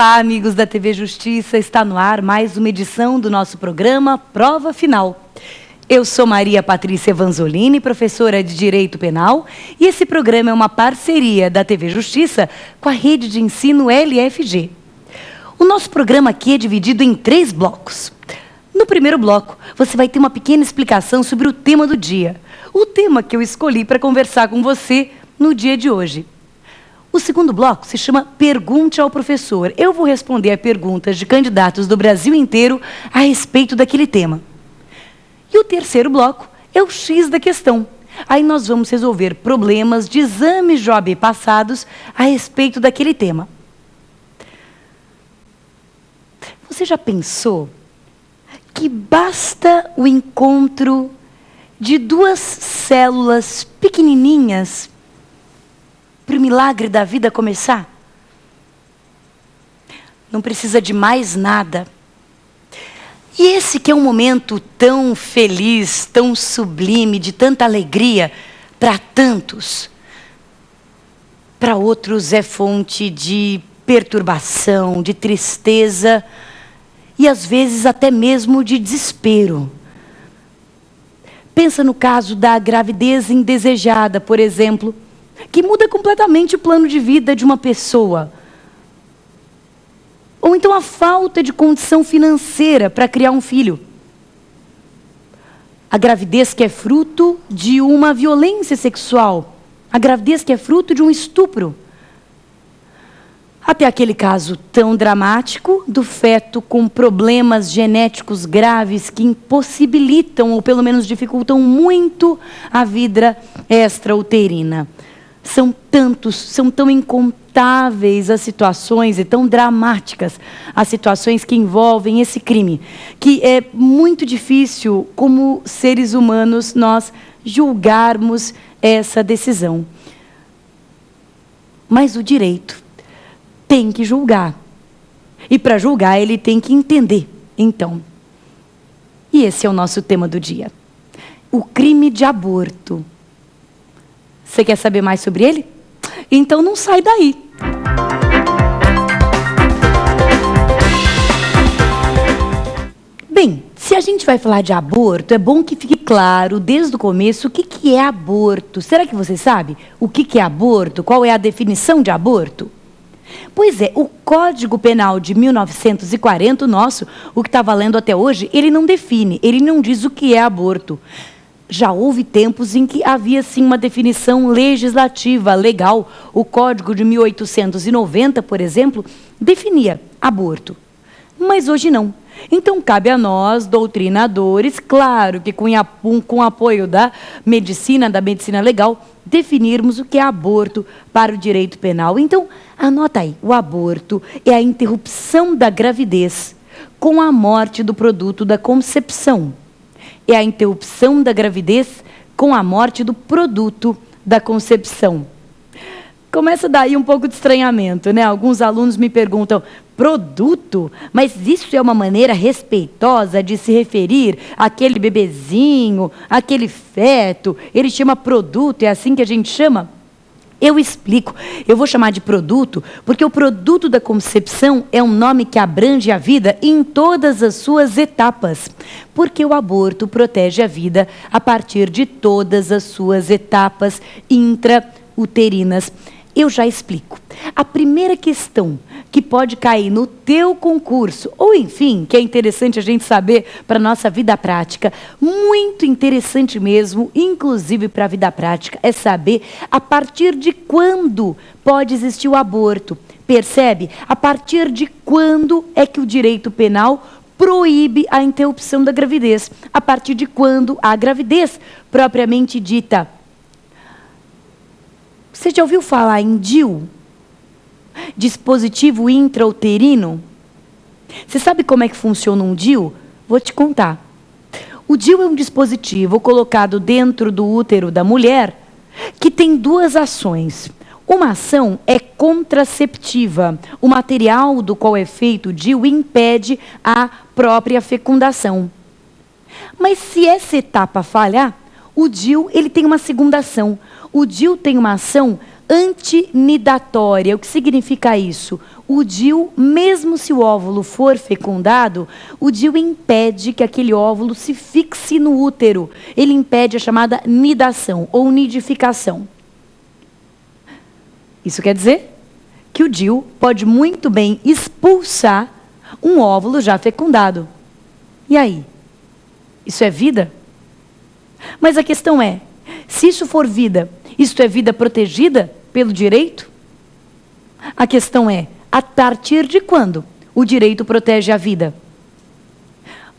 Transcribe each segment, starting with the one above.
Olá, amigos da TV Justiça, está no ar mais uma edição do nosso programa Prova Final. Eu sou Maria Patrícia Vanzolini, professora de Direito Penal, e esse programa é uma parceria da TV Justiça com a rede de ensino LFG. O nosso programa aqui é dividido em 3 blocos. No primeiro bloco, você vai ter uma pequena explicação sobre o tema do dia, o tema que eu escolhi para conversar com você no dia de hoje. O segundo bloco se chama Pergunte ao Professor. Eu vou responder a perguntas de candidatos do Brasil inteiro a respeito daquele tema. E o terceiro bloco é o X da questão. Aí nós vamos resolver problemas de exames de OAB passados a respeito daquele tema. Você já pensou que basta o encontro de 2 células pequenininhas para o milagre da vida começar? Não precisa de mais nada. E esse que é um momento tão feliz, tão sublime, de tanta alegria para tantos. Para outros é fonte de perturbação, de tristeza e às vezes até mesmo de desespero. Pensa no caso da gravidez indesejada, por exemplo, que muda completamente o plano de vida de uma pessoa. Ou então a falta de condição financeira para criar um filho. A gravidez que é fruto de uma violência sexual. A gravidez que é fruto de um estupro. Até aquele caso tão dramático do feto com problemas genéticos graves que impossibilitam ou pelo menos dificultam muito a vida extrauterina. São tão incontáveis as situações e tão dramáticas as situações que envolvem esse crime, que é muito difícil, como seres humanos, nós julgarmos essa decisão. Mas o direito tem que julgar. E para julgar, ele tem que entender. Então, e esse é o nosso tema do dia. O crime de aborto. Você quer saber mais sobre ele? Então não sai daí. Bem, se a gente vai falar de aborto, é bom que fique claro desde o começo o que é aborto. Será que você sabe o que é aborto? Qual é a definição de aborto? Pois é, o Código Penal de 1940, nosso, o que está valendo até hoje, ele não define, ele não diz o que é aborto. Já houve tempos em que havia, sim, uma definição legislativa, legal. O Código de 1890, por exemplo, definia aborto. Mas hoje não. Então, cabe a nós, doutrinadores, claro que com o apoio da medicina legal, definirmos o que é aborto para o direito penal. Então, anota aí, o aborto é a interrupção da gravidez com a morte do produto da concepção. É a interrupção da gravidez com a morte do produto da concepção. Começa daí um pouco de estranhamento, né? Alguns alunos me perguntam, produto? Mas isso é uma maneira respeitosa de se referir àquele bebezinho, àquele feto? Ele chama produto, é assim que a gente chama? Eu explico, eu vou chamar de produto, porque o produto da concepção é um nome que abrange a vida em todas as suas etapas. Porque o aborto protege a vida a partir de todas as suas etapas intrauterinas. Eu já explico. A primeira questão que pode cair no teu concurso, ou enfim, que é interessante a gente saber para a nossa vida prática, muito interessante mesmo, inclusive para a vida prática, é saber a partir de quando pode existir o aborto. Percebe? A partir de quando é que o direito penal proíbe a interrupção da gravidez? A partir de quando a gravidez propriamente dita. Você já ouviu falar em DIU? Dispositivo intrauterino? Você sabe como é que funciona um DIU? Vou te contar. O DIU é um dispositivo colocado dentro do útero da mulher que tem 2 ações. Uma ação é contraceptiva. O material do qual é feito o DIU impede a própria fecundação. Mas se essa etapa falhar, o DIU ele tem uma segunda ação. O DIU tem uma ação antinidatória. O que significa isso? o DIU, mesmo se o óvulo for fecundado, o DIU impede que aquele óvulo se fixe no útero. Ele impede a chamada nidação ou nidificação. Isso quer dizer que o DIU pode muito bem expulsar um óvulo já fecundado. E aí? Isso é vida? Mas a questão é, se isso for vida, isso é vida protegida pelo direito? A questão é, a partir de quando o direito protege a vida?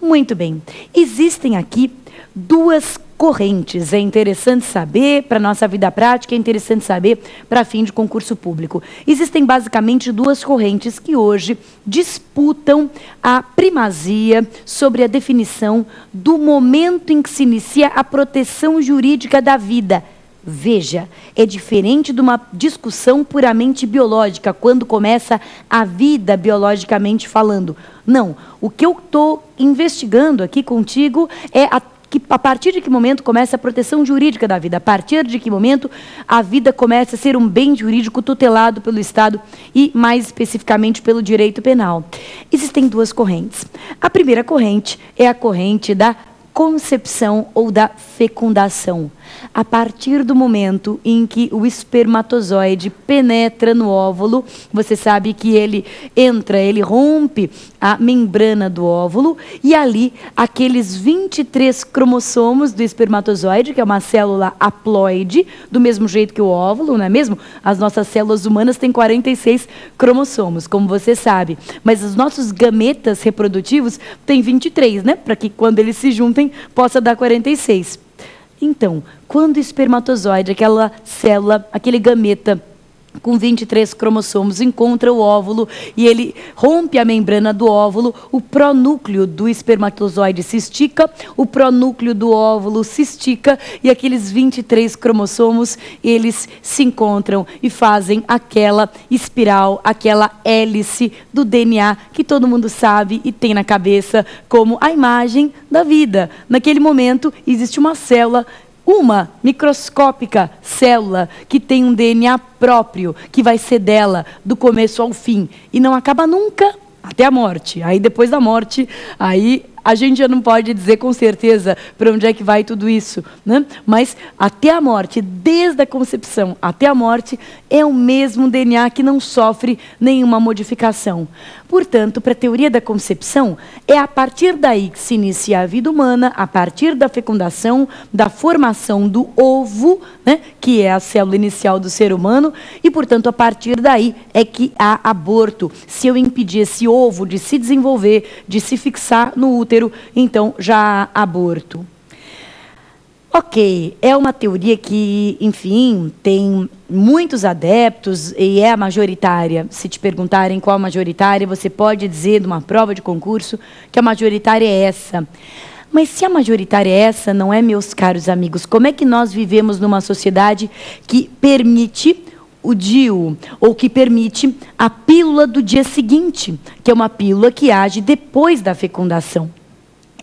Muito bem. Existem aqui duas correntes. É interessante saber, para a nossa vida prática, é interessante saber para fim de concurso público. Existem basicamente duas correntes que hoje disputam a primazia sobre a definição do momento em que se inicia a proteção jurídica da vida. Veja, é diferente de uma discussão puramente biológica, quando começa a vida biologicamente falando. Não, o que eu estou investigando aqui contigo é a partir de que momento começa a proteção jurídica da vida, a partir de que momento a vida começa a ser um bem jurídico tutelado pelo Estado e, mais especificamente, pelo direito penal. Existem duas correntes. A primeira corrente é a corrente da concepção ou da fecundação. A partir do momento em que o espermatozoide penetra no óvulo, você sabe que ele entra, ele rompe a membrana do óvulo e ali aqueles 23 cromossomos do espermatozoide, que é uma célula haploide, do mesmo jeito que o óvulo, não é mesmo? As nossas células humanas têm 46 cromossomos, como você sabe, mas os nossos gametas reprodutivos têm 23, né? Para que quando eles se juntem possa dar 46. Então, quando o espermatozoide, aquela célula, aquele gameta com 23 cromossomos, encontra o óvulo e ele rompe a membrana do óvulo, o pronúcleo do espermatozoide se estica, o pronúcleo do óvulo se estica e aqueles 23 cromossomos, eles se encontram e fazem aquela espiral, aquela hélice do DNA que todo mundo sabe e tem na cabeça como a imagem da vida. Naquele momento, existe uma célula, uma microscópica célula que tem um DNA próprio, que vai ser dela do começo ao fim e não acaba nunca até a morte. Aí depois da morte, aí a gente já não pode dizer com certeza para onde é que vai tudo isso, né? Mas até a morte, desde a concepção até a morte, é o mesmo DNA que não sofre nenhuma modificação. Portanto, para a teoria da concepção, é a partir daí que se inicia a vida humana, a partir da fecundação, da formação do ovo, né, que é a célula inicial do ser humano, e, portanto, a partir daí é que há aborto. Se eu impedir esse ovo de se desenvolver, de se fixar no útero, então já há aborto. Ok, é uma teoria que, enfim, tem muitos adeptos e é a majoritária. Se te perguntarem qual a majoritária, você pode dizer, de uma prova de concurso, que a majoritária é essa. Mas se a majoritária é essa, não é, meus caros amigos? Como é que nós vivemos numa sociedade que permite o DIU, ou que permite a pílula do dia seguinte, que é uma pílula que age depois da fecundação?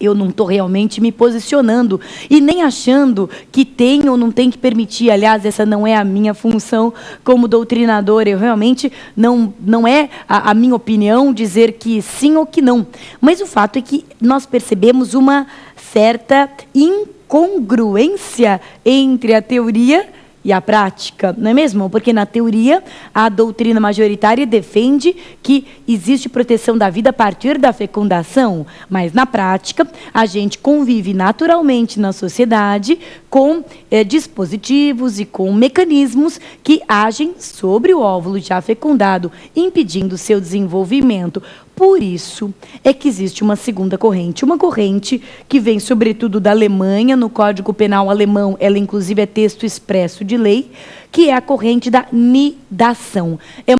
Eu não estou realmente me posicionando e nem achando que tem ou não tem que permitir. Aliás, essa não é a minha função como doutrinador. Eu realmente não é a minha opinião dizer que sim ou que não. Mas o fato é que nós percebemos uma certa incongruência entre a teoria e a prática, não é mesmo? Porque na teoria a doutrina majoritária defende que existe proteção da vida a partir da fecundação, mas na prática a gente convive naturalmente na sociedade com dispositivos e com mecanismos que agem sobre o óvulo já fecundado, impedindo seu desenvolvimento. Por isso é que existe uma segunda corrente, uma corrente que vem sobretudo da Alemanha, no Código Penal alemão, ela inclusive é texto expresso de lei, que é a corrente da nidação.